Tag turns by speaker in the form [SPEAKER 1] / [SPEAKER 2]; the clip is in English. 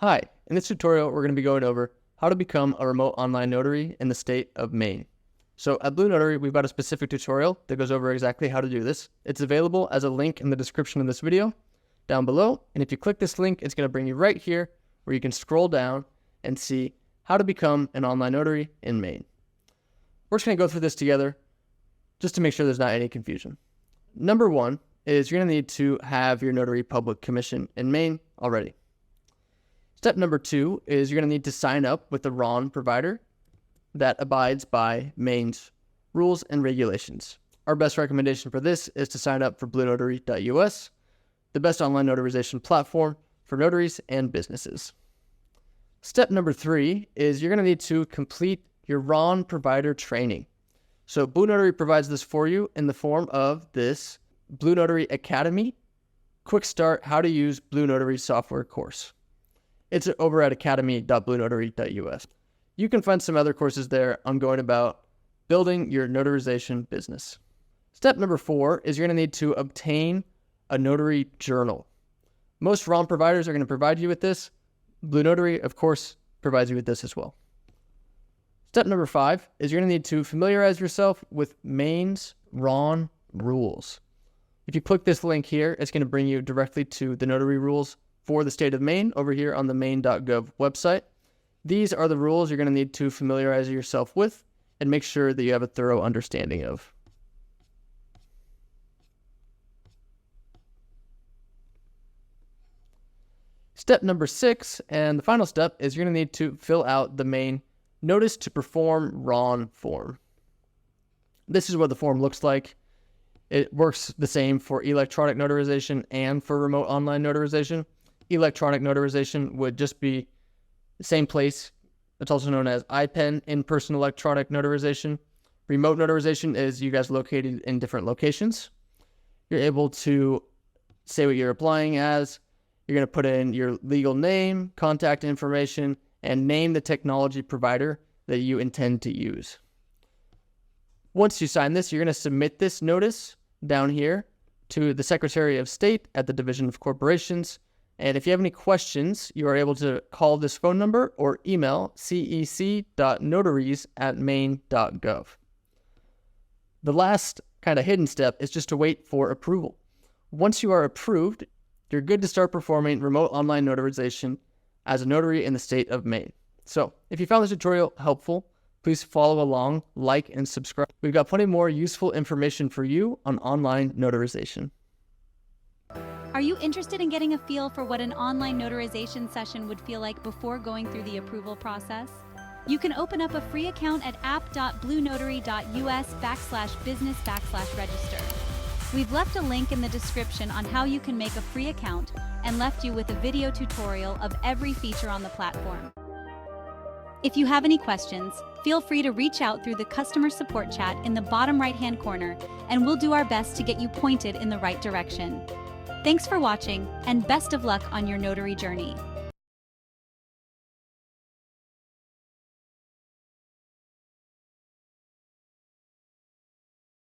[SPEAKER 1] Hi, in this tutorial, we're going to be going over how to become a remote online notary in the state of Maine. So at BlueNotary, we've got a specific tutorial that goes over exactly how to do this. It's available as a link in the description of this video down below. And if you click this link, it's going to bring you right here where you can scroll down and see how to become an online notary in Maine. We're just going to go through this together just to make sure there's not any confusion. Number one is you're going to need to have your notary public commission in Maine already. Step number two is you're going to need to sign up with the RON provider that abides by Maine's rules and regulations. Our best recommendation for this is to sign up for BlueNotary.us, the best online notarization platform for notaries and businesses. Step number three is you're going to need to complete your RON provider training. So BlueNotary provides this for you in the form of this BlueNotary Academy Quick Start How to Use BlueNotary Software course. It's over at academy.bluenotary.us. You can find some other courses there on going about building your notarization business. Step number four is you're going to need to obtain a notary journal. Most RON providers are going to provide you with this. BlueNotary, of course, provides you with this as well. Step number five is you're going to need to familiarize yourself with Maine's RON rules. If you click this link here, it's going to bring you directly to the notary rules for the state of Maine over here on the maine.gov website. These are the rules you're going to need to familiarize yourself with and make sure that you have a thorough understanding of. Step number six, and the final step, is you're going to need to fill out the Maine Notice to Perform RON form. This is what the form looks like. It works the same for electronic notarization and for remote online notarization. Electronic notarization would just be the same place. It's also known as IPEN, in-person electronic notarization. Remote notarization is you guys located in different locations. You're able to say what you're applying as. You're going to put in your legal name, contact information, and name the technology provider that you intend to use. Once you sign this, you're going to submit this notice down here to the Secretary of State at the Division of Corporations. And if you have any questions, you are able to call this phone number or email cec.notaries@maine.gov. The last kind of hidden step is just to wait for approval. Once you are approved, you're good to start performing remote online notarization as a notary in the state of Maine. So if you found this tutorial helpful, please follow along, like, and subscribe. We've got plenty more useful information for you on online notarization.
[SPEAKER 2] Are you interested in getting a feel for what an online notarization session would feel like before going through the approval process? You can open up a free account at app.bluenotary.us/business/register. We've left a link in the description on how you can make a free account and left you with a video tutorial of every feature on the platform. If you have any questions, feel free to reach out through the customer support chat in the bottom right-hand corner, and we'll do our best to get you pointed in the right direction. Thanks for watching, and best of luck on your notary journey.